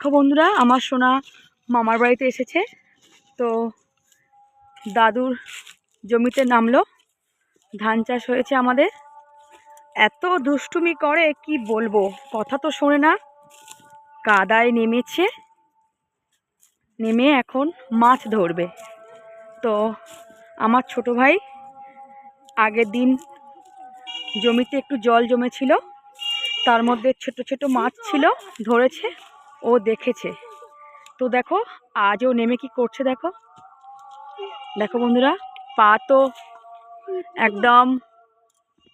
দেখো বন্ধুরা, আমার সোনা মামার বাড়িতে এসেছে। তো দাদুর জমিতে নামলো, ধান চাষ হয়েছে আমাদের। এত দুষ্টুমি করে কি বলবো, কথা তো শোনে না। কাদায় নেমেছে, নেমে এখন মাছ ধরবে। তো আমার ছোট ভাই আগের দিন জমিতে একটু জল জমেছিল, তার মধ্যে ছোট ছোট মাছ ছিল, ধরেছে, ও দেখেছে। তো দেখো আজও নেমে কি করছে, দেখো দেখো বন্ধুরা, পা তো একদম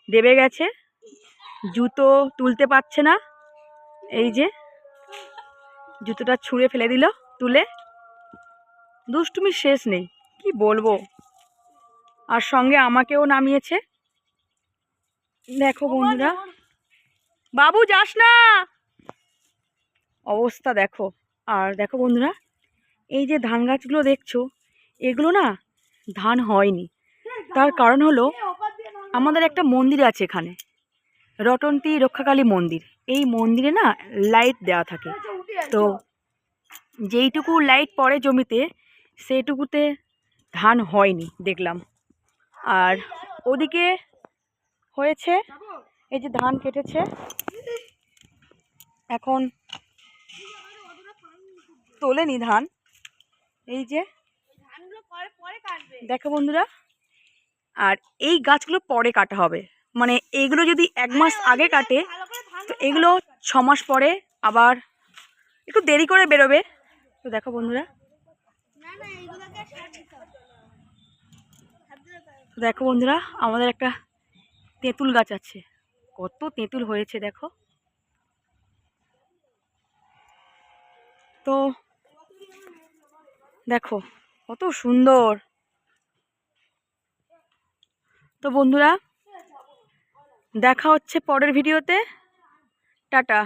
দেবে গেছে, জুতো তুলতে পারছে না। এই যে জুতোটা ছুঁড়ে ফেলে দিল তুলে। দুষ্টুমির শেষ নেই, কি বলবো। আর সঙ্গে আমাকেও নামিয়েছে। দেখো বন্ধুরা, বাবু যাস না, অবস্থা দেখো। আর দেখো বন্ধুরা, এই যে ধান গাছগুলো দেখছো, এগুলো না ধান হয়নি। তার কারণ হলো আমাদের একটা মন্দির আছে এখানে, রটন্তী রক্ষাকালী মন্দির। এই মন্দিরে না লাইট দেওয়া থাকে। তো যেইটুকু লাইট পড়ে জমিতে, সেইটুকুতে ধান হয়নি দেখলাম। আর ওদিকে হয়েছে, এই যে ধান কেটেছে, এখন তোলেনি ধান। এই যে দেখো বন্ধুরা, আর এই গাছগুলো পরে কাটা হবে। মানে এইগুলো যদি 1 মাস আগে কাটে, তো এগুলো 6 মাস পরে আবার একটু দেরি করে বেরোবে। তো দেখো বন্ধুরা, দেখো বন্ধুরা, আমাদের একটা তেঁতুল গাছ আছে, কত তেঁতুল হয়েছে দেখো। তো দেখো কত সুন্দর। তো বন্ধুরা, দেখা হচ্ছে পরের ভিডিওতে। টাটা।